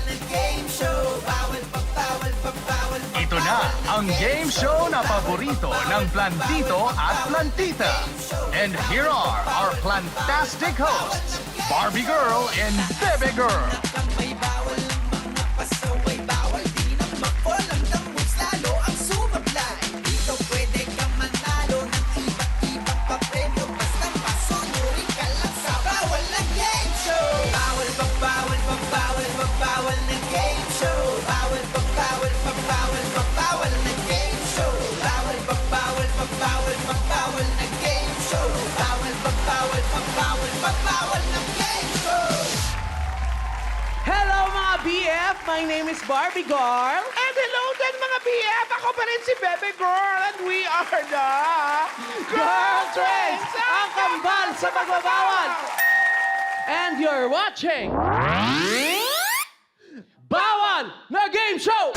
na game show. Ito na ang game show na paborito ng plantito at plantita. And here are our plantastic hosts, Barbie Girl and Bebe Girl. May bawal ang mga pasaway, bawal din ang makulang dambos, lalo ang sumablay. Dito pwede ka manalo ng iba't ibang papremyo, basta pasunurin ka lang sa bawal na game show. Bawal na game show. Bawal na game show. Bawal na game show. Bawal na game show. Hello mga BF! My name is Barbie Girl. And hello din mga BF! Ako pa rin si Bebe Girl and we are the... Girl Trends! Ang kambal sa pagbabawal! And you're watching... Bawal na Game Show!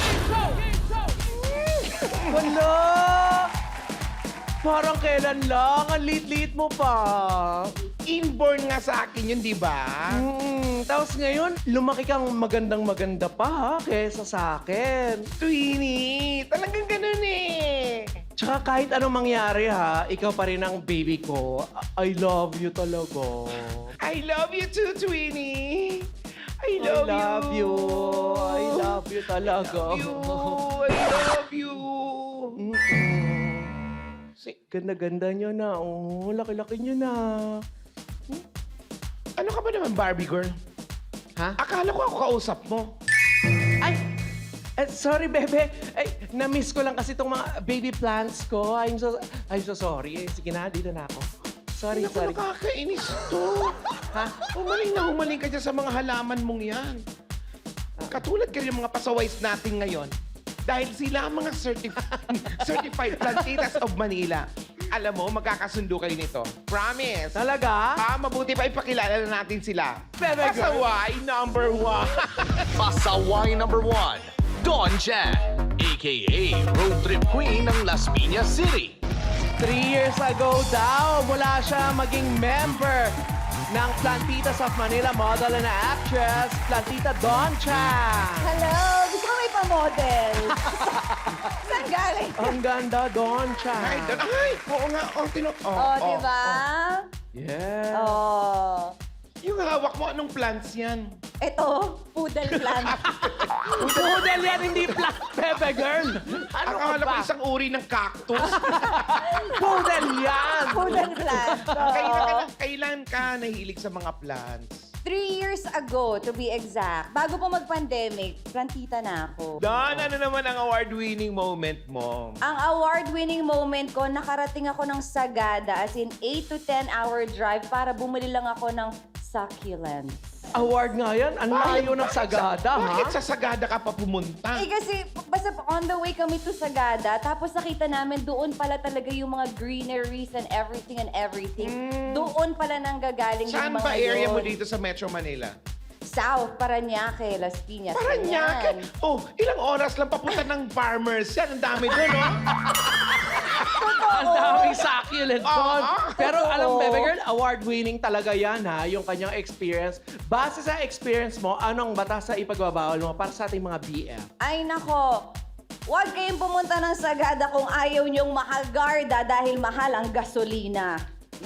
Wala! Parang kailan lang, ang liit-liit mo pa. Inborn nga sa akin yun, di ba? Tapos ngayon, lumaki kang magandang-maganda pa ha, kesa sa akin. Twinnie, talagang ganun eh. Tsaka kahit anong mangyari ha, ikaw pa rin ang baby ko. I love you talaga. I love you too, Twinnie. I love you. I love you talaga. I love you. Ganda-ganda nyo na. Oh, laki-laki nyo na. Ano ka ba naman, Barbie Girl? Ha? Akala ko ako kausap mo. Ay! Sorry, bebe. Ay, na-miss ko lang kasi itong mga baby plants ko. I'm so sorry. Sige na, dito na ako. Sorry. Ano ka nakakainis to? Ha? Humaling ka dyan sa mga halaman mong yan. Katulad kayo yung mga pasaways natin ngayon. Dahil sila ang mga certified plantitas of Manila. Alam mo, magkakasundo kayo nito. Promise. Talaga? Mabuti pa ipakilala na natin sila. Bebe girl. Pasaway number 1. Pasaway number 1, Don Chan, a.k.a. Road Trip Queen ng Las Piñas City. 3 years ago daw, mula siya maging member ng Plantitas of Manila model and actress, Plantita Doncha. Hello! Gusto ko may pa-model. Saan galing? Ang ganda, Doncha. Ay, oo nga. Oh, di ba? Yeah. Oh. Yung hawak mo, anong plants yan? Ito, poodle plant. Poodle yan, hindi plant, bebe girl. Ano ka Akala ko ba? isang uri ng cactus. Poodle yan. Poodle plant. Kailan ka nahilig sa mga plants? 3 years ago, to be exact. Bago po mag-pandemic, plantita na ako. Don, ano naman ang award-winning moment mo? Ang award-winning moment ko, nakarating ako ng Sagada, as in 8 to 10 hour drive para bumili lang ako ng succulents. Award nga yan. Ang layo ng Sagada, ha? Bakit sa Sagada ka pa pumunta? Kasi basta on the way kami to Sagada, tapos nakita namin doon pala talaga yung mga greeneries and everything. Doon pala nang gagaling Saan yung mga ba area yun. mo dito sa Metro Manila? South, Parañaque, Las Piñas. Parañaque? ganyan. Oh, ilang oras lang papunta ng farmers yan. Ang dami doon, no? Ang daming succulent doon. Oo. Pero alam mo, Oo. bebe girl, award-winning talaga yan, ha? Yung kanyang experience. Base sa experience mo, anong batas sa ipagbabawal mo para sa ating mga BF? Ay nako, huwag kayong pumunta ng Sagada kung ayaw niyong makagarda dahil mahal ang gasolina.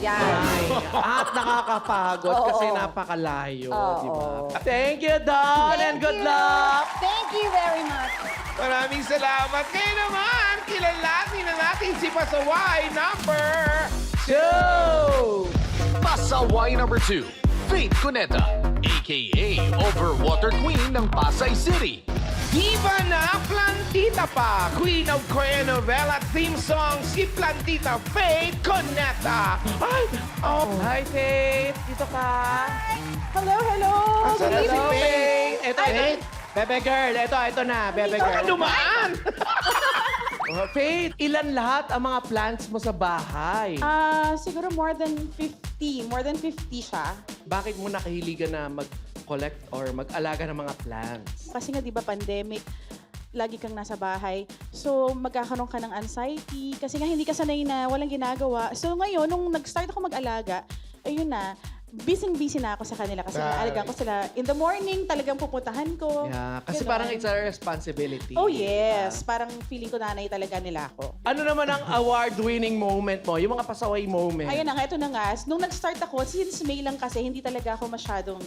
Yan. Ay, at nakakapagod Oo. kasi napakalayo, Oo. di ba? Thank you, Don, and Thank good you. luck! Thank you very much. Maraming salamat. Kaya naman, kilalanin na natin si Pasaway number... 2! Pasaway number 2, Faith Cuneta, a.k.a. Overwater Queen ng Pasay City. Diva na Plantita pa! Queen of Korean novela theme song, si Plantita Faith Cuneta. Ay! Oh! Hi, Faith! Dito ka! Hello, hello. Asan na si Hello, Faith? Faith! Ito, Faith? Bebe girl, ito na, bebe Ito ka girl. dumaan! Oh, Faith, ilan lahat ang mga plants mo sa bahay? Siguro more than 50. More than 50 siya. Bakit mo nakahiligan na mag-collect or mag-alaga ng mga plants? Kasi nga, di ba, pandemic, lagi kang nasa bahay. So, magkakaroon ka ng anxiety. Kasi nga, hindi ka sanay na walang ginagawa. So, ngayon, nung nag-start ako mag-alaga, ayun na, busy na ako sa kanila kasi alagaan ko sila. In the morning, talagang pupuntahan ko. Yeah, kasi Ganon. parang it's a responsibility. Oh yes, parang feeling ko nanay talaga nila ako. Ano naman ang award-winning moment mo? Yung mga pasaway moment. Ayun na nga, ito na nga. Nung nag-start ako, since May lang kasi, hindi talaga ako masyadong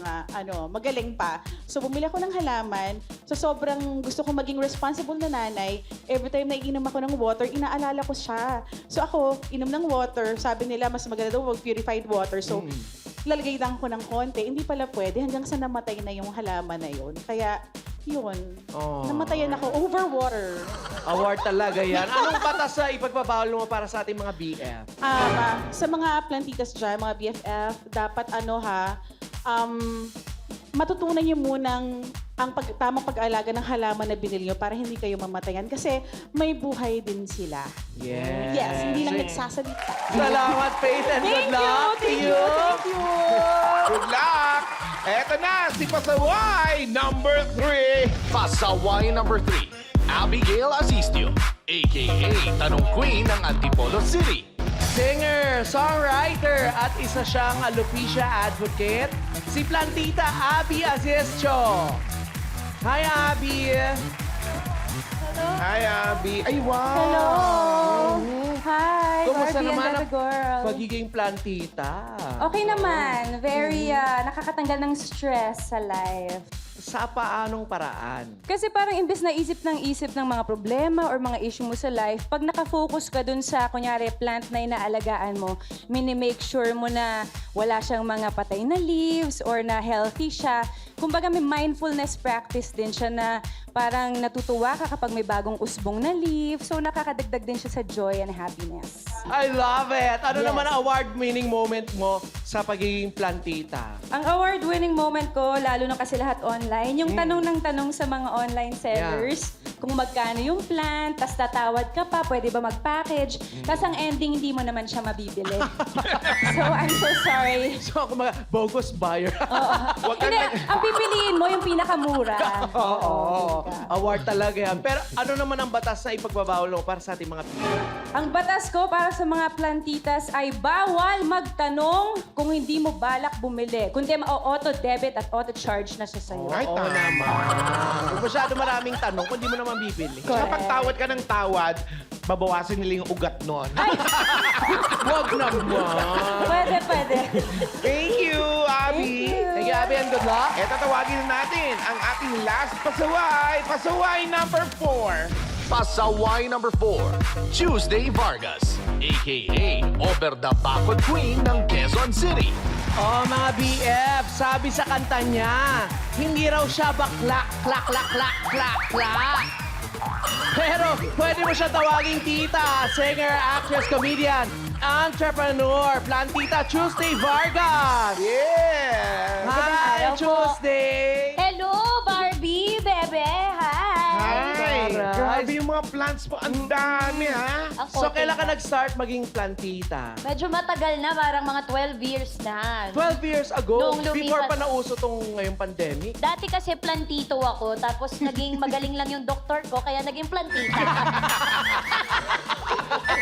magaling pa. So, bumili ako ng halaman. So, sobrang gusto ko maging responsible na nanay. Every time na iinom ako ng water, inaalala ko siya. So, ako, inom ng water. Sabi nila, mas maganda daw purified water. So, lalagay lang ko ng konti. Hindi pala pwede hanggang sa namatay na yung halaman na yun. Kaya, yun. Oh. Namatayan ako over water. Award talaga yan. Anong batas sa ipagbabawal mo para sa ating mga BF? Sa mga plantitas dyan, mga BFF, dapat matutunan nyo munang ang tamang pag-alaga ng halaman na binili nyo para hindi kayo mamatayan kasi may buhay din sila. Yes. Yes, hindi lang Sige. nagsasalita. Salamat, Faith, and good luck to you. Thank you. Good luck! Eto na, si Pasaway, number 3. Pasaway number 3, Abigail Asistio, a.k.a. Tanong Queen ng Antipolo City. Singer, songwriter, at isa siyang alopecia advocate, si Plantita Abby Asistio. Hi, Abby! Hi, Abby. Ay, wow! Hello! Hi, Kumusta Barbie naman and ang the girl. pagiging plantita? Okay naman. Very nakakatanggal ng stress sa life. Sa paanong paraan? Kasi parang imbes na isip ng mga problema or mga issue mo sa life, pag nakafocus ka dun sa, kunyari, plant na inaalagaan mo, mini-make sure mo na wala siyang mga patay na leaves or na healthy siya. Kumbaga may mindfulness practice din siya na parang natutuwa ka kapag may bagong usbong na leaf. So nakakadagdag din siya sa joy and happiness. I love it! Ano Yes. naman ang award-winning moment mo sa pagiging plantita? Ang award-winning moment ko, lalo na kasi lahat online, yung tanong ng tanong sa mga online sellers, kung magkano yung plant, tas tatawad ka pa, pwede ba mag-package, tas ang ending, hindi mo naman siya mabibili. So, I'm so sorry. So, ako mga bogus buyer. Hindi, ang pipiliin mo yung pinakamura. Oo. Award talaga yan. Pero ano naman ang batas na ipagbabawal mo para sa ating mga Ang batas ko para sa mga plantitas ay bawal magtanong kung hindi mo balak bumili. Kundi auto-debit at auto-charge na siya sa'yo. Ay, Oo tama. naman. Kung masyado maraming tanong, kung di mo naman bibili. Kaya pag tawad ka ng tawad, babawasan nila yung ugat nun. Huwag naman. Pwede. Thank you, Abby. Thank you, Abby, and good luck. Eto, tawagin na natin ang ating last pasaway. Pasaway number 4. Pasaway number 4, Tuesday Vargas, a.k.a. Over the Bacot Queen ng Quezon City. Oh, mga BF, sabi sa kanta niya, hindi raw siya bakla, klak, klak, klak, klak, klak. Pero pwede mo siya tawaging tita, singer, actress, comedian, entrepreneur, Plantita Tuesday Vargas. Yeah! Hi, araw po. Tuesday! Hello, Barbie, bebe. Hi. Hi! Aray. Grabe yung mga plants mo. Ang dami, ha? So, kailan ka nag-start maging plantita? Medyo matagal na, parang mga 12 years na. 12 years ago, Nung lumipat- before pa nauso tong ngayong pandemic. Dati kasi plantito ako, tapos naging magaling lang yung doktor ko, kaya naging plantita.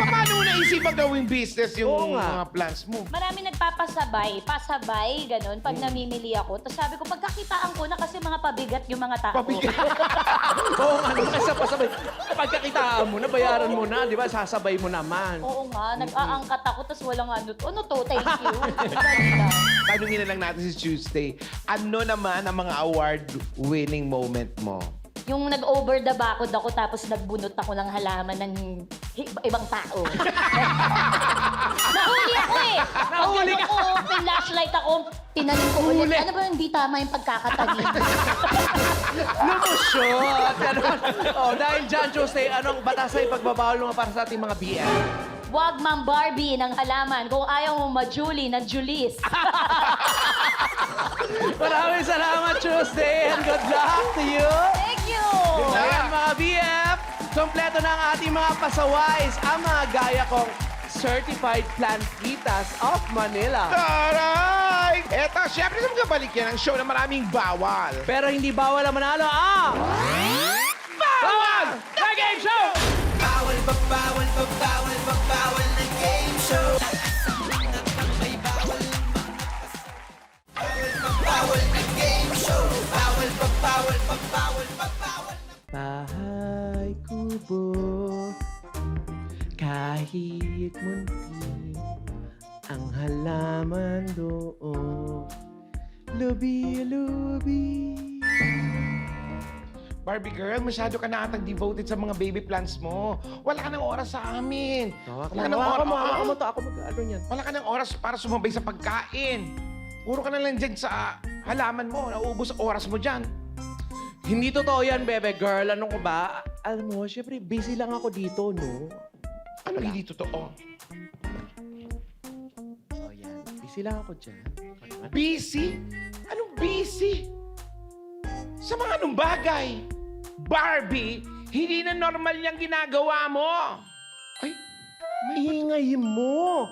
Paano mo naisipan gawing business yung Oo nga. mga plants mo? Marami nagpapasabay, pasabay, ganun, pag namimili ako. Tapos sabi ko, pagkakitaan ko na kasi mga pabigat yung mga tao. Oo nga, naman kasi pasabay. Pagkakitaan mo, nabayaran mo na, di ba? Sasabay mo naman. Oo nga, nag-aangkat ako, tapos walang ano to, thank you. Ganda. Tanungin na lang natin si Tuesday. Ano naman ang mga award-winning moment mo? Yung nag-over the bakod ako, tapos nagbunot ako ng halaman ng ibang tao. Nahuli ako eh! Nahuli ka? Ako, flashlight ako, tinanim ko ulit. Ano ba hindi tama yung pagkakatanim? Lumusot! Ganun. Oh, dahil dyan, Tuesday, anong batas ay pagbabawal mo para sa ating mga BF? Huwag mang Barbie ng halaman kung ayaw mo ma-Julie ng Julis. Maraming salamat, Tuesday, and good luck to you! Thank you! Ayan, mga BF, kompleto na ang ating mga pasaways, ang mga gaya kong Certified Plantitas of Manila. Taray! Eto, syempre sa mga balik yan ang show na maraming bawal. Pero hindi bawal ang manalo, Bawal! The Game Show! Bawal pa, bawal pa, bawal pa, bawal na game show. muntik ang halaman doon. Lubi-lubi. Barbie girl, masyado ka na atang devoted sa mga baby plants mo. Wala ka ng oras sa amin. Wala ka ng oras. Ako mag-ano yan. Wala ka ng oras para sumabay sa pagkain. Puro ka na lang dyan sa halaman mo. Nauubos ang oras mo dyan. Hindi totoo yan, bebe girl. Ano ko ba? Alam mo, syempre, busy lang ako dito, no? Ano hindi totoo? Oh, yan. Busy lang ako dyan. Busy? Anong busy? Sa mga anong bagay? Barbie, hindi na normal yung ginagawa mo. Ay, Ingay mo!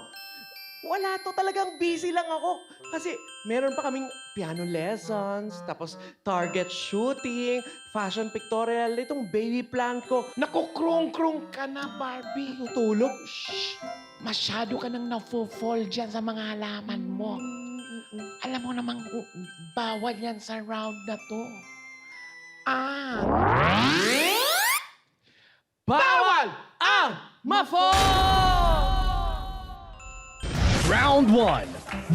Wala to, talagang busy lang ako. Kasi meron pa kaming piano lessons, tapos target shooting, fashion pictorial, itong baby plant ko. nakukrong-krong ka na, Barbie. Tutulog? Shh! Masyado ka nang na-fall dyan sa mga halaman mo. Alam mo namang bawal yan sa round na to. Bawal ang mafo! Round 1.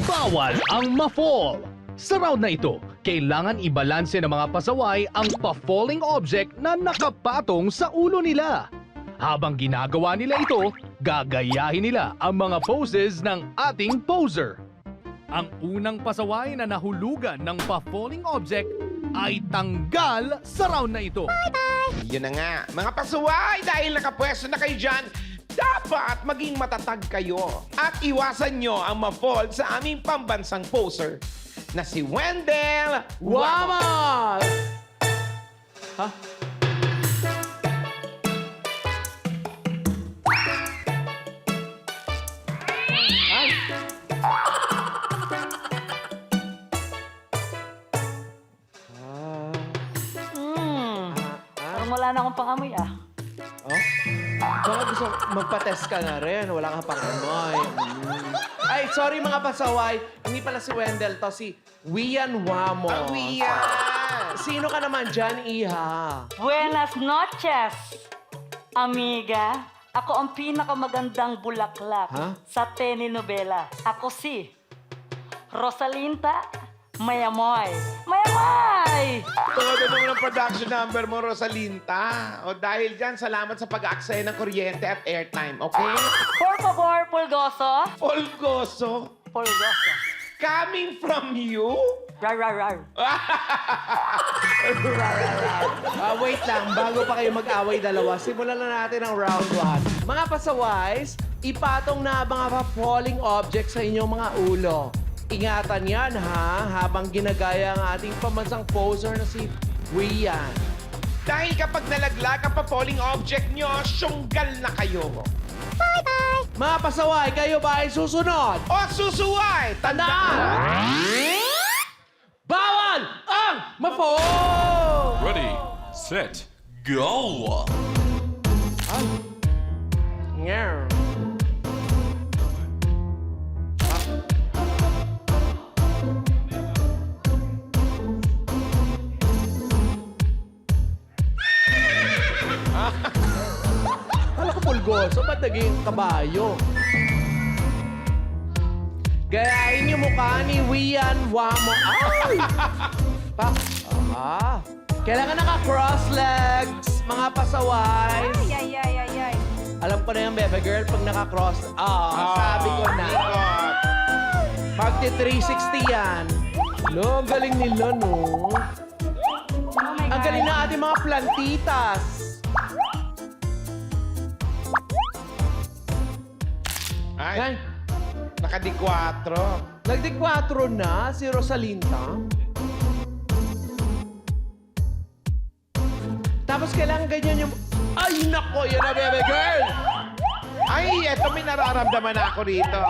Bawal ang ma-fall. Sa round na ito, kailangan ibalanse ng mga pasaway ang pa-falling object na nakapatong sa ulo nila. Habang ginagawa nila ito, gagayahin nila ang mga poses ng ating poser. Ang unang pasaway na nahulugan ng pa-falling object ay tanggal sa round na ito. Yun na nga. Mga pasuway, dahil nakapwesto na kayo dyan, dapat maging matatag kayo at iwasan nyo ang ma-fall sa aming pambansang poser na si Wendell Wamal! Ha? Ay! Parang wala na akong pangamoy ah. Oh? Baka gusto magpa-test ka na rin. Wala ka pang amoy. Ay, sorry mga pasaway. Hindi pala si Wendell to, si Wian Wamo. Sino ka naman dyan, Iha? Buenas noches, amiga. Ako ang pinakamagandang bulaklak Ha? sa telenovela. Ako si Rosalinda Mayamoy. Mayamoy! Todo naman ang production number mo, Rosalinda. O dahil dyan, salamat sa pag-aaksaya ng kuryente at airtime, okay? Por favor, Pulgoso. Folgoso, Pulgoso. coming from you? Rar, rar, rar. Wait lang, bago pa kayo mag-away dalawa, simulan na natin ang round 1. Mga pasaways, ipatong na ang mga falling objects sa inyong mga ulo. Ingatan yan, ha? Habang ginagaya ang ating pambansang poser na si Wian. Dahil kapag nalaglag ang pa-falling object nyo, syunggal na kayo. Mga pasaway, kayo ba ay susunod? O susuway! Tandaan! Bawal ang mafo! Ready, set, go! Ngayon. Kala ko pulgoso, ba't naging kabayo? Gayahin niyo mukha ni Wian Wamo. Ay! Kailangan naka-cross legs, mga pasaway. Ay, ay, ay, ay, ay. Alam ko na yan, bebe girl, pag naka-cross. Sabi ko na. Pagti 360 yan. Lo, ang galing nila, no? Oh my Ang God. galing na ating mga plantitas. Ay, Yan. nakadi-4. Nagdi-4 na si Rosalinda. Tapos kailangan ganyan yung... Ay, nako! Yan na, bebe girl! Ay, eto may nararamdaman ako rito.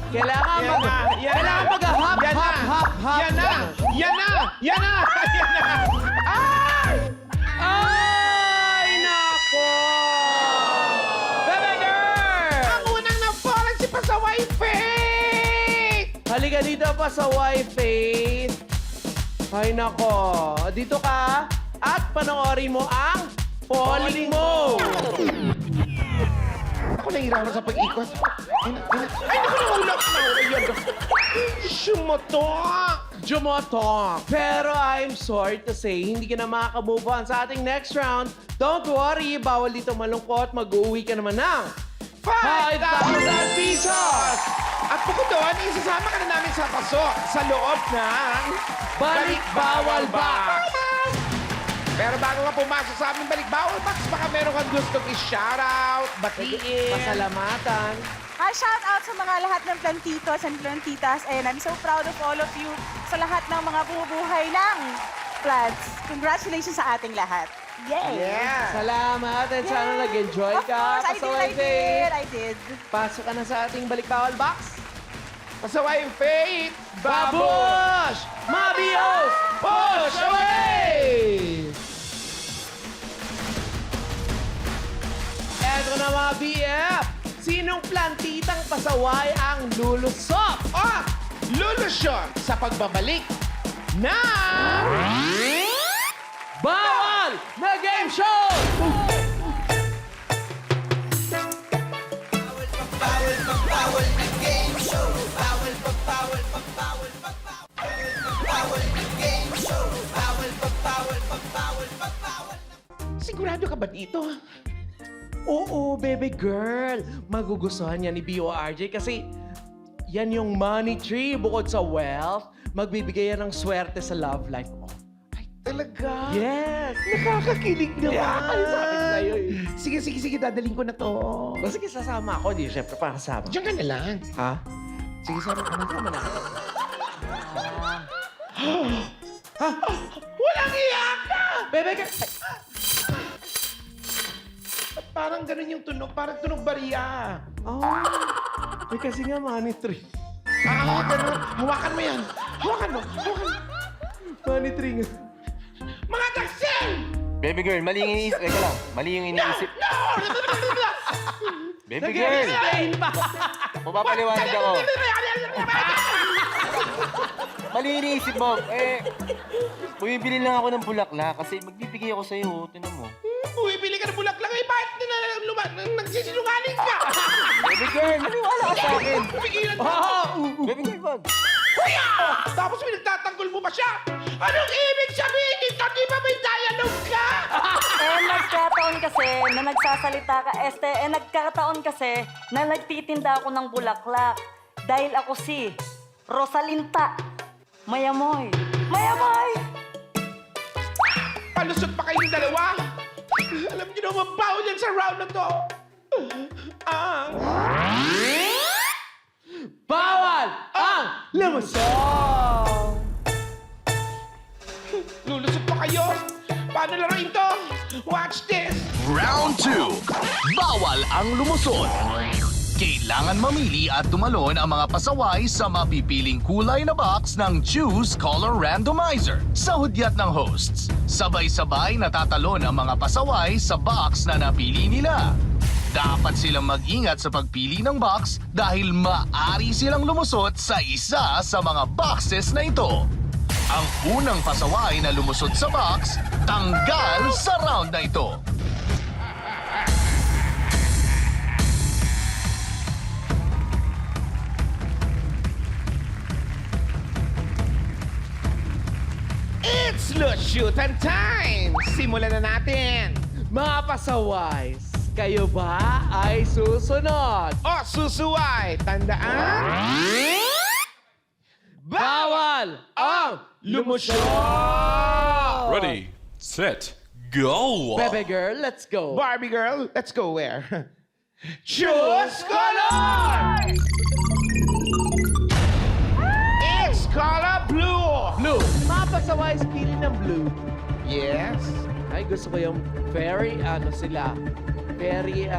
Kailangan Yan na, yan kailangan na. mag-hop, Yan hop, na. hop, hop. Yan na! Yan na! Yan na! Yan na! Ay! Ay, nako! Bebe girl! Ang unang na-fallen si Pasaway Faith! Halika dito pa sa Faith. Ay, nako. Dito ka at panoorin mo ang falling mo. nahihirapan sa pag-ikot. Ay, naku, nahulog! Ayun. Shumotok! Jumotok. Pero I'm sorry to say, hindi ka na makaka-move on sa ating next round. Don't worry, bawal dito malungkot. Mag-uwi ka naman ng 5,000 pesos! At bukod doon, isasama ka na namin sa pasok sa loob ng Balik Bawal Box! Pero bago ka pumasok sa aming Balik Bawal Box, baka meron kang gustong i-shoutout, batiin. Pasalamatan. Hi, shout out sa mga lahat ng plantitos and plantitas. And I'm so proud of all of you sa lahat ng mga bumubuhay ng plants. Congratulations sa ating lahat. Yay! Yeah! Salamat at sana nag-enjoy Of ka. course, I did. Pasok ka na sa ating Balik Bawal Box. Pasaway yung Faith! Babush! Mabios! Push away! Eto na mga BF! Sinong plantitang pasaway ang lulusot? Oh! Lulusyon sa pagbabalik na... Bawal na game show! Bawal na game show. Bawal na game show. Bawal. Sigurado ka ba dito? Oo, baby girl. Magugustuhan yan ni BORJ kasi yan yung money tree bukod sa wealth. Magbibigay yan ng swerte sa love life mo. Talaga? Yes! Nakakakilig naman. Yeah, ay, sabi ko sa'yo eh. Sige, dadaling ko na to. O sige, sasama ako. Di, syempre, pakasama. Diyan ka na lang. Ha? Sige, sama na ka. Walang iyak ka! Baby girl! Ba't parang ganun yung tunog? Parang tunog bariya. Oh, kasi nga money tree. Ganun. Hawakan mo yan. Hawakan mo. Money tree nga. Mga taksil! Baby girl, mali yung iniisip. Teka lang, mali yung iniisip. Baby girl, Nag-explain pa! mapapaliwanag ako. Mali yung iniisip mo. Bumibili lang ako ng bulaklak kasi magbibigay ako sa'yo. Tinan mo. Bumibili ka ng bulaklak. Bakit nagsisinungaling ka? Baby girl, maniwala ka sa akin. Pigilan mo. Baby girl, wag. Kuya! Tapos pinagtatanggol mo pa siya. Anong ibig sabihin nito? Di ba may dialogue ka? Nagkataon kasi na nagsasalita ka, nagkataon kasi na nagtitinda ako ng bulaklak. Dahil ako si Rosalinta Mayamoy. Mayamoy! Palusot pa kayong dalawa. Alam niyo na, mabaho yan sa round na to. Bawal ang lumusot! Lulusot pa kayo. Paano laruin to? Watch this. Round 2. Bawal ang lumusot. Kailangan mamili at tumalon ang mga pasaway sa mapipiling kulay na box ng Choose Color Randomizer sa hudyat ng hosts. Sabay-sabay natatalon ang mga pasaway sa box na napili nila. Dapat silang mag-ingat sa pagpili ng box dahil maaari silang lumusot sa isa sa mga boxes na ito. Ang unang pasaway na lumusot sa box, tanggal sa round na ito. It's Lushutan time! Simulan na natin! Mga pasaway, kayo ba ay susunod? O, susuway! Tandaan! Bawal ang lumusot! Ready, set, go! Bebe girl, let's go. Barbie girl, let's go where? Choose color! It's color blue! Blue. Mga pasaway, pili ng blue. Yes. Ay, gusto ko yung very, very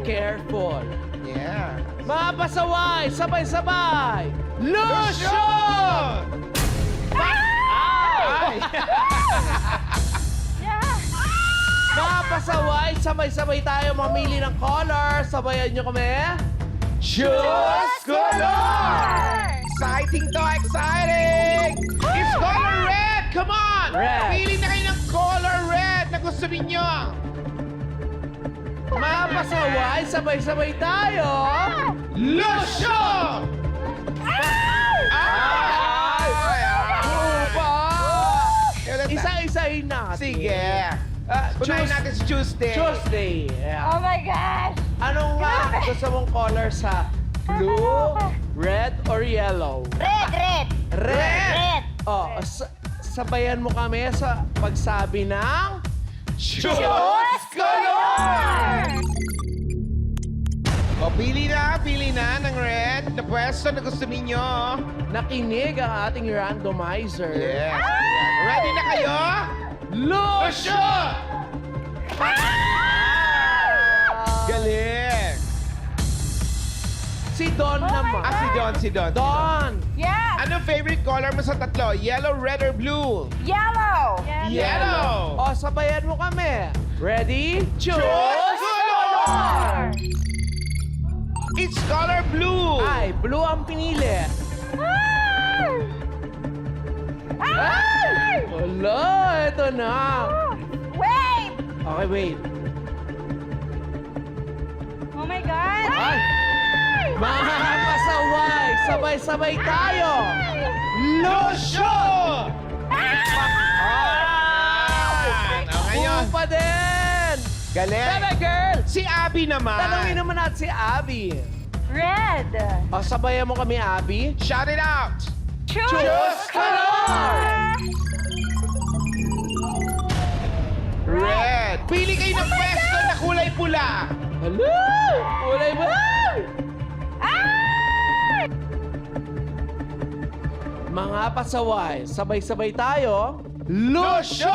careful. Yeah. Mga pasaway, sabay-sabay! Lusyon! Ay! Mga pasaway, sabay-sabay tayo mamili ng color. Sabayan nyo kami. Choose color! Exciting to, exciting! It's color red! Come on! Red. Pili na kayo ng color red na gusto ninyo. Mga pasaway, sabay-sabay tayo. Lusyo! Isa-isahin natin. Sige. Unahin natin si Tuesday. Tuesday. Yeah. Oh my gosh! Anong gusto mong color sa blue, red, or yellow? Red! Red! Oh, sabayan mo kami sa pagsabi ng... Choose color! O, pili na ng red na pwesto na gusto ninyo. Nakinig ang ating randomizer. Yes. Ready na kayo? Lusyo! Galing! Si Don naman. Si Don. Don! Yes! Anong favorite color mo sa tatlo? Yellow, red, or blue? Yellow! Yellow! O, sabayan mo kami. Ready? Choose color! It's color blue! Ay, blue ang pinili. Ay! Wala, eto na. Wait! Okay, wait. Oh my God! Ay! Mga pasaway, sabay-sabay tayo. Lusyo! Ngayon, Buo pa din. galing. Bebe girl! Si Abby naman. Tanungin naman natin si Abby. Red! O, sabayan mo kami, Abby. Shout it out! Choose color! Red! Pili kayo ng pwesto na kulay pula. Hello! Kulay ba? Mga pasaway, sabay-sabay tayo. Lusyo!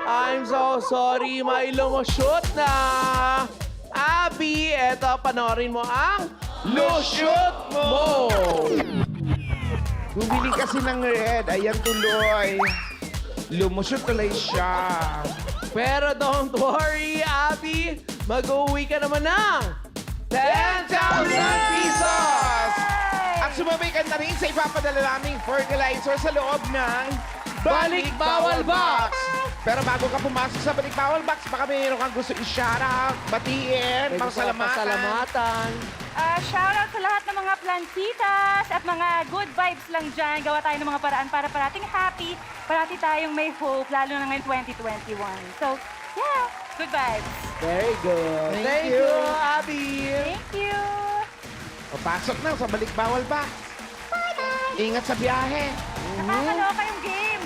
I'm so sorry, may lumushoot na. Abby, eto, panoorin mo ang lushoot mo. Bumili kasi ng red. Ayan tuloy. Lumusot tuloy siya. Pero don't worry, Abby. Mag-uwi ka naman ng 10,000 pesos! At sumabay ka na rin sa ipapadala naming fertilizer sa loob ng Balik Bawal Box! Pero bago ka pumasok sa Balik Bawal Box, baka mayroon kang gusto i-shoutout, batiin, Pasalamatan. Shoutout sa lahat ng mga plantitas at mga good vibes lang dyan. Gawa tayo ng mga paraan para parating happy, parati tayong may hope, lalo na ngayon 2021. So, yeah, good vibes. Very good. Thank you. Abby. Thank you! Papasok na sa Balik Bawal Box. Ingat sa biyahe. Nakakaloka yung game.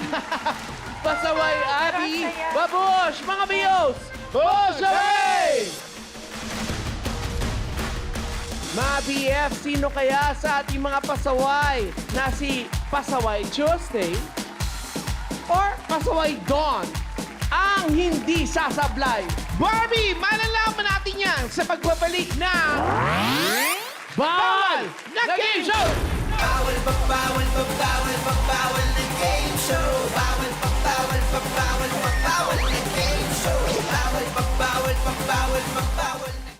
Pasaway, Abby. Ang saya. Babush, mga bios. Pasaway! Mga BF, sino kaya sa ating mga pasaway na si Pasaway Tuesday or Pasaway Dawn ang hindi sasablay? Barbie, malalaman natin yan sa pagbabalik ng... Bawal na Game Show! Bawal pa, bawal pa, bawal pa, bawal na game show. Bawal pa, bawal pa, bawal pa, bawal na game show. Bawal pa, bawal pa, bawal pa, bawal na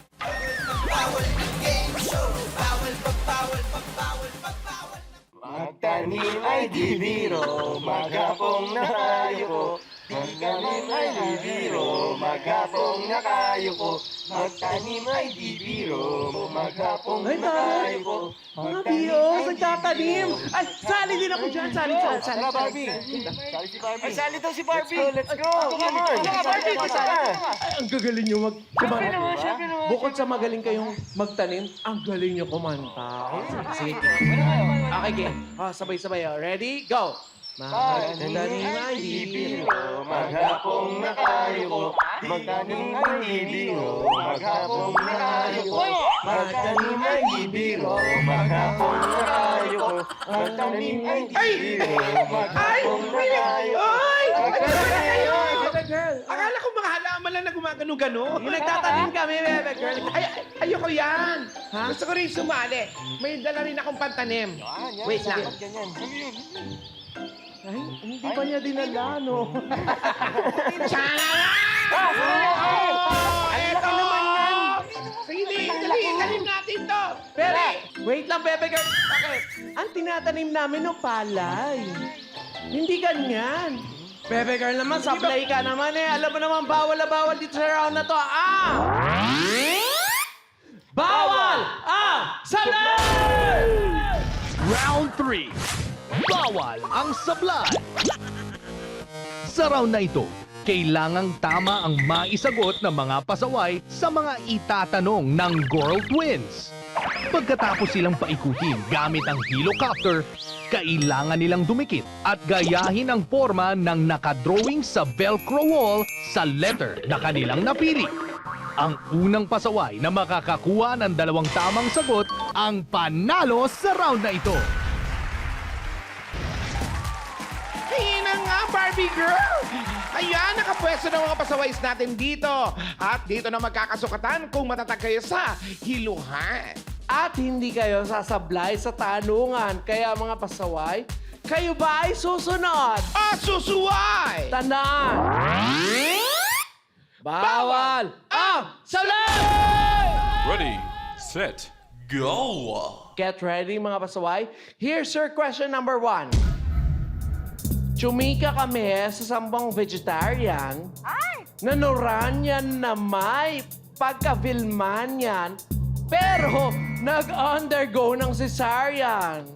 bawal na game show. Bawal pa, bawal pa, bawal pa, bawal na Magtanim ay di biro, maghapong na kayo ko. Magtanim ay di biro, maghapong na kayo ko. Magtanim ay di biro, maghapong Ay, na kayo ko. mga bios, nagtatanim. Ay, sali din ako dyan. Sali. Tara, Barbie. Sali si Barbie. Ay, sali daw si Barbie. Let's go. Come on. Barbie, Tara. Ay, ang gagaling nyo Bukod sa magaling kayong magtanim, ang galing nyo kumanta. Sige. Okay, game. Sabay-sabay. Ready? Go! Magtanim ay di biro. Maghapong na kayo ko. Magtanim ay di biro, maghapong na kayo ko. Magtanim ay di biro, maghapong na kayo ko. Magtanim ay di biro, maghapong na kayo ko. Bebe girl. Akala ko mga halaman lang na gumagano-gano. Yung nagtatanim kami, bebe girl. Ayoko yan. Gusto ko rin sumali. May dala rin akong pantanim. Wait lang. Ganyan. Ay, hindi pa niya dinala, no? Eto! Sige, tanim natin dito! Pero, wait lang, Bebe Girl. Bakit? Ang tinatanim namin ng palay. Hindi ganyan. Bebe Girl naman, sablay ka naman eh. Alam mo naman, bawal na bawal dito sa round na to. Bawal ang sablay! Round 3. Bawal ang sablay. Sa round na ito, kailangang tama ang maisagot ng mga pasaway sa mga itatanong ng Girl Twins. Pagkatapos silang paikutin gamit ang helicopter, kailangan nilang dumikit at gayahin ang forma ng nakadrawing sa Velcro wall sa letter na kanilang napili. Ang unang pasaway na makakakuha ng 2 tamang sagot ang panalo sa round na ito. Ayun na nga, Barbie Girl! Ayan, nakapwesto ng mga pasaways natin dito. At dito na magkakasukatan kung matatag kayo sa hiluhan. At hindi kayo sasablay sa tanungan. Kaya mga pasaway, kayo ba ay susunod? Susuway! Tandaan! Bawal ang sablay! Ready, set, go! Get ready mga pasaway. Here's your question number 1. Chumika kami sa sambang vegetarian na Noranyan na may pagka-Vilmanian pero nag-undergo ng cesarean.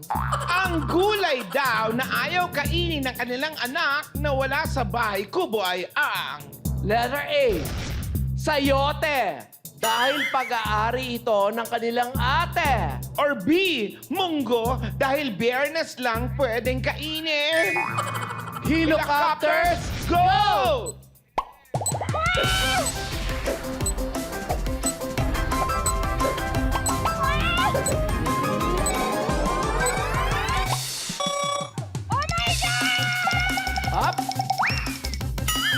Ang gulay daw na ayaw kainin ng kanilang anak na wala sa bahay kubo ay ang... Letter A, sayote. Dahil pag-aari ito ng kanilang ate. Or B, munggo dahil biyernes lang pwedeng kainin. Helicopters, go! Up.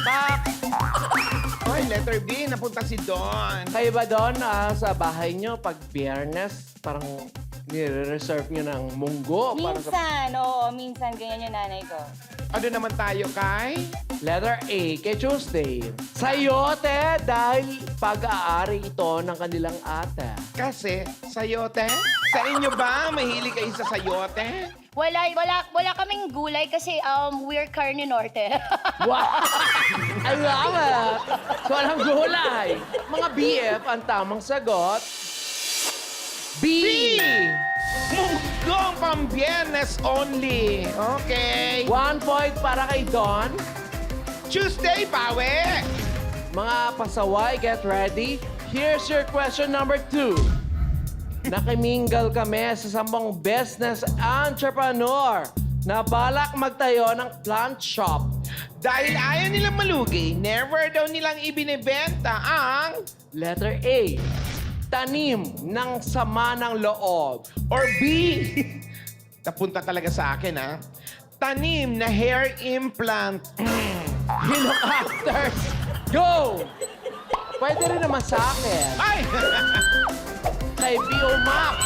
Back. Oy, letter B, napunta si Don. Kayo ba doon sa bahay nyo pag biyernes, parang nire-reserve nyo ng munggo? Para sa... Minsan, oo, minsan ganyan yung nanay ko. Ano naman tayo, Kai? Letter A, kay Tuesday. Sayote dahil pag-aari ito ng kanilang ate. Kasi, sayote? Sa inyo ba, mahilig kayo sa sayote? Wala kaming gulay kasi we're carne norte. Wow! I love it! So, walang gulay. Mga BF, ang tamang sagot. B! Munggong pambiyernes only. Okay. 1 point para kay Don. Tuesday, pawe! Mga pasaway, get ready. Here's your question number 2. Nakimingle kami sa sambang business entrepreneur na balak magtayo ng plant shop. Dahil ayaw nilang malugi, never daw nilang ibinebenta ang... Letter A, tanim ng sama ng loob. Or B, napunta talaga sa akin, ha? Tanim na hair implant. Helicopters, go! Pwede rin naman sa akin. Ay! Kay Biomap.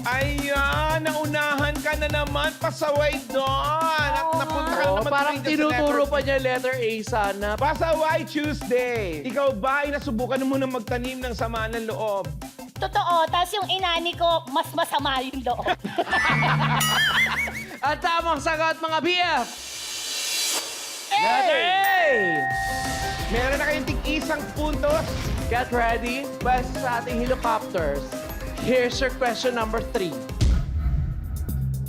Ayan, naunahan ka na naman. Pasaway doon. At napunta ka naman Parang tuloy dyan sa tinuturo letter- pa niya letter A sana. Pasaway Tuesday. Ikaw ba ay nasubukan mo na magtanim ng sama ng loob? Totoo, tapos yung inani ko, mas masama yung loob. At tamang sagot mga BF. Letter A. Meron na kayong tig-isang puntos. Get ready. Basta sa ating helicopters. Here's your question number 3.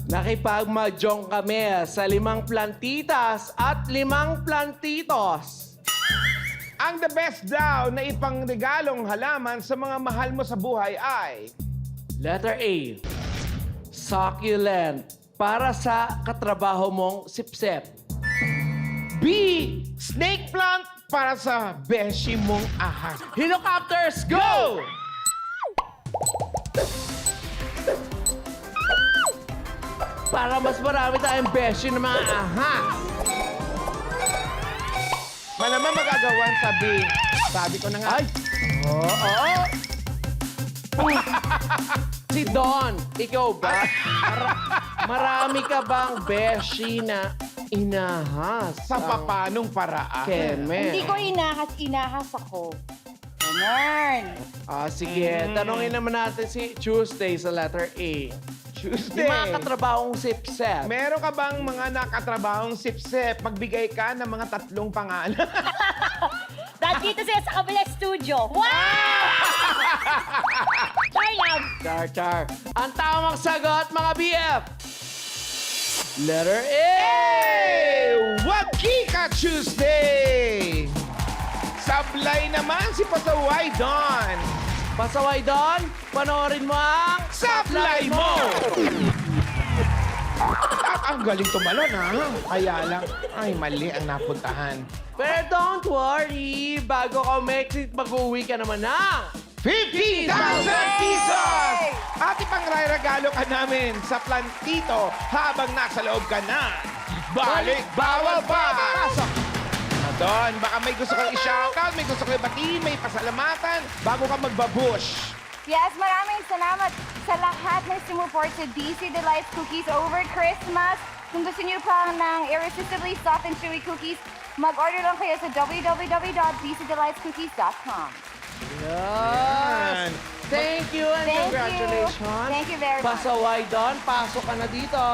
Nakipagmadyong kami sa 5 plantitas at 5 plantitos. Ang the best daw na ipangregalong halaman sa mga mahal mo sa buhay ay... Letter A. Succulent. Para sa katrabaho mong sipsep. B. Snake plant para sa beshi mong ahas. Helicopters, go! Go! Para mas marami tayong beshi ng mga ahas. Malamang magagawan sabi. Sabi ko na nga. Ay! Oo! Si Don, ikaw ba? Marami ka bang beshi na inahas? Sa papanong paraan? Keme. Hindi ko inahas ako. Ganun. Sige. Tanungin naman natin si Tuesday sa letter A. Tuesday. Yung mga katrabahong sipsep. Meron ka bang mga nakatrabahong sipsep? Magbigay ka ng mga 3 pangalan. Dito sila sa kabilang studio. Wow! Charlam! Char. Ang tamang sagot, mga BF. Letter A. Wakika Tuesday! Sablay naman si Pasaway Don. Pasaway Don, panoorin mo ang Sablay mo! Ang galing tumalon, ha? Kaya lang, ay mali ang napuntahan. Pero don't worry, bago ka mag-exit, mag-uwi ka naman na. 50,000 pesos! At ipangregalo ka namin sa plantito habang nasa loob ka na. Balik, bawal pa! Don, baka may gusto kang i-shoutout, may gusto kang ibatiin, may pasalamatan bago ka magbabush. Yes, maraming salamat sa lahat ng sumuport sa DC Delights Cookies over Christmas. Kung gusto niyo pa ng irresistibly soft and chewy cookies, mag-order lang kayo sa www.dcdelightscookies.com. Yes! Thank you and Thank you. congratulations. Thank you very much. Pasaway Don, pasok ka na dito.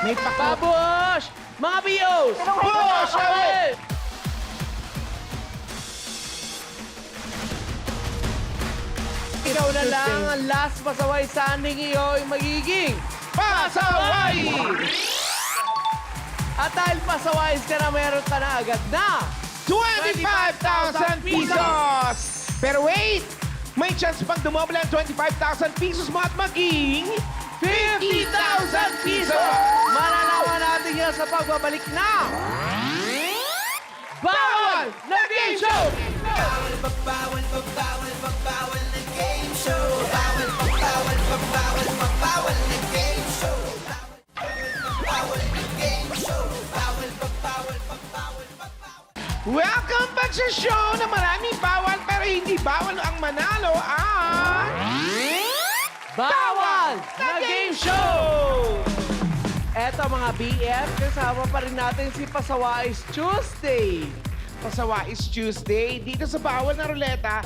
May pakot. Babush! Mga BOs! Bush! Okay! Ikaw na lang ang last pasaway sanding iyo ay magiging Pasaway! At dahil pasaway ka na, meron ka na agad na 25,000 pesos! Pero wait! May chance pang dumoble ang 25,000 pesos mo at maging 50,000 pesos! Malalaman natin yan sa pagbabalik na Bawal na Game Show! Bawal na game show. Bawal na game show. Welcome back sa show na maraming bawal pero hindi bawal ang manalo at... Bawal na Game Show! Eto mga BF, kasama pa rin natin si Pasawais Tuesday. Pasawais Tuesday, dito sa Bawal na Ruleta,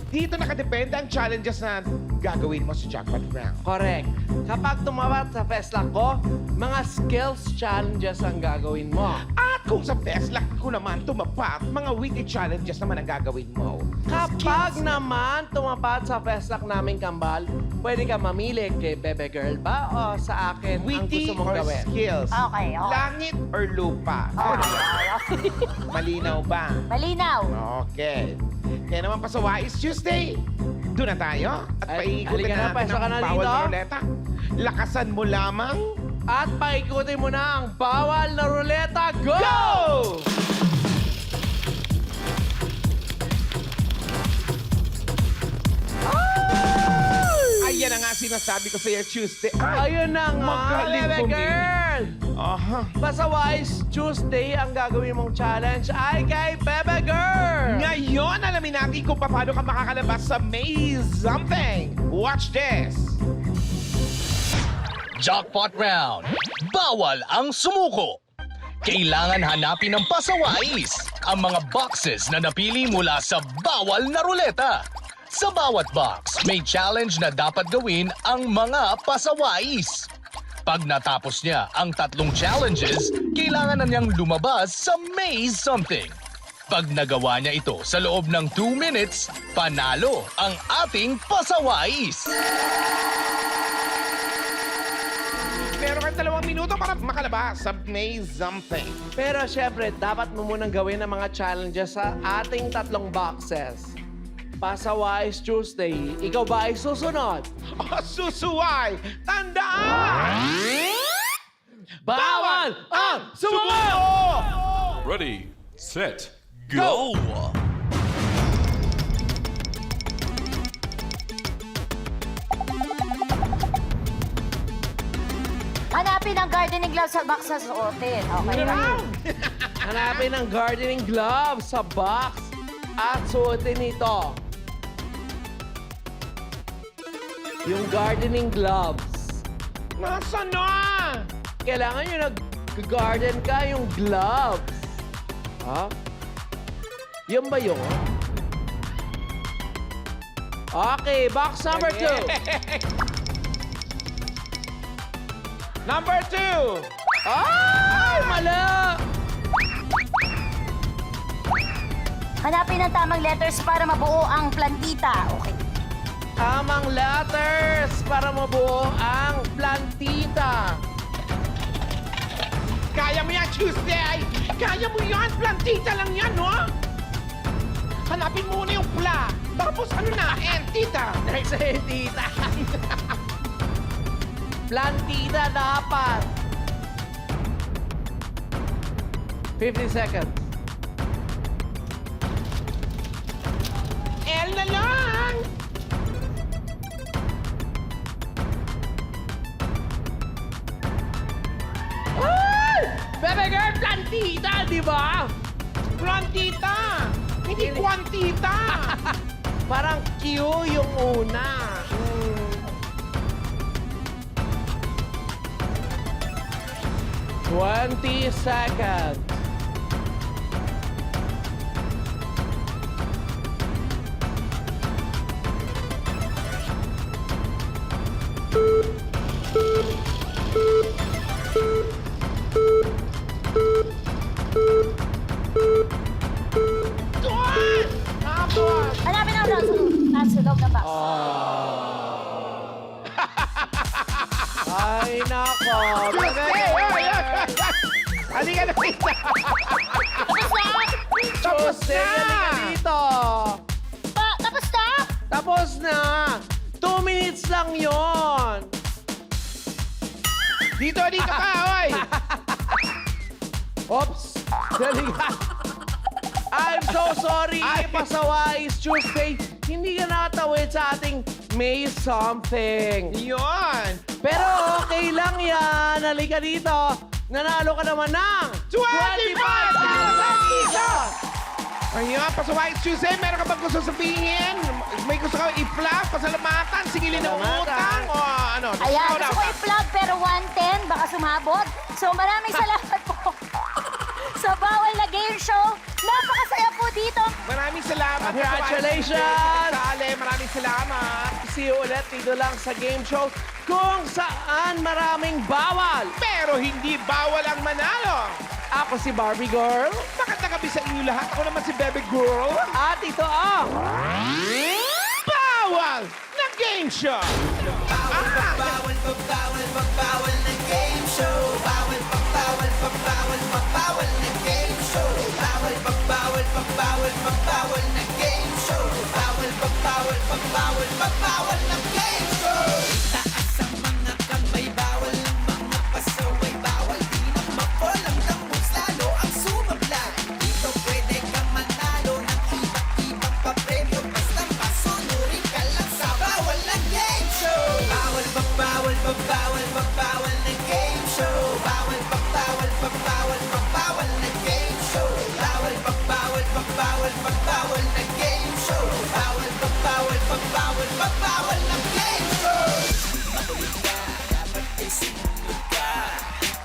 dito nakadepende ang challenges na gagawin mo sa Jackpot Round. Correct. Kapag tumawat sa Festlock ko, mga skills challenges ang gagawin mo. At kung sa Festlock ko naman tumapat, mga witty challenges naman ang gagawin mo. Kapag naman tumapat sa Festlock naming kambal, pwede ka mamili kay Bebe Girl ba o sa akin ang Witty gusto mong or gawin. skills? Okay. Langit or lupa? Malinaw ba? Malinaw. Okay. Kaya naman Pasawais Tuesday, doon na tayo. At Ay, paikutin halika na, natin pwesto ka ang na Bawal dito. na Ruleta. Lakasan mo lamang. At paikutin mo na ang Bawal na Ruleta. Go! Go! Ayan na nga sinasabi ko sa iyo, Tuesday. Ayun na nga, Magaling Bebe pumili. Girl! Aha. Pasawais Tuesday, ang gagawin mong challenge ay kay Bebe Girl! Ngayon, alamin natin kung paano ka makakalabas sa Maze Something. Watch this. Jackpot Round. Bawal ang sumuko. Kailangan hanapin ng pasawais ang mga boxes na napili mula sa Bawal na Ruleta. Sa bawat box, may challenge na dapat gawin ang mga pasawais. Pag natapos niya ang 3 challenges, kailangan na niyang lumabas sa Maze Something. Pag nagawa niya ito sa loob ng 2 minutes, panalo ang ating pasawais. Meron kang 2 minuto para makalabas sa Maze Something. Pero syempre, dapat mo munang gawin ang mga challenges sa ating 3 boxes. Pasawais Tuesday, ikaw ba ay susunod? Susuway! Tandaan! Bawal ang sumuko! Ready, set, go! Hanapin ang gardening gloves sa box na suotin. Okay. Hanapin ang gardening glove sa box at suotin ito. Yung gardening gloves. Nasaan na? Kailangan yung nag-garden ka, yung gloves. Ha? Yan ba yun? Okay, box number 2. Number 2. Ay, mala! Hanapin ang tamang letters para mabuo ang plantita. Okay. Tamang letters para mabuo ang plantita. Kaya mo yan, Tuesday! Kaya mo yan! Plantita lang yan, no? Hanapin mo muna yung pla. Tapos ano na? Entita. Next tita. Plantita dapat. 50 seconds. L na lang! Ay! Bebe girl, plantita, di ba? Plantita! Hindi kwantita! Parang Q yung una. 20 seconds. Doon! Tapos! Hanapin ang nasa loob ng box. Ay, nako. Bebe Halika na kita! Tapos na! Halika dito. Tapos na? Tapos na. 2 minutes lang yon. Dito ka, oy! Oops! Halika. I'm so sorry, Pasaway. It's Tuesday. Hindi ka nakatawid sa ating May Something. Yun! Pero okay lang yan. Halika dito. Nanalo ka naman ng 25,000 pesos! Ayun, Pasaway Tuesday, meron ka bang gusto sabihin? May gusto ka i-flag, pasalamatan, singilin ng utang, o ano? Ayan, Ikaw gusto ko i-plug pero 110, baka sumabot. So maraming salamat po sa Bawal na Game Show. Napakasaya po dito. Maraming salamat. Congratulations! Sale, maraming salamat. See you ulit dito lang sa game show kung saan maraming bawal. Pero hindi bawal ang manalo. Ako si Barbie Girl. Magandang gabi sa inyo lahat. Ako naman si Baby Girl. At ito ang... Bawal na Game Show!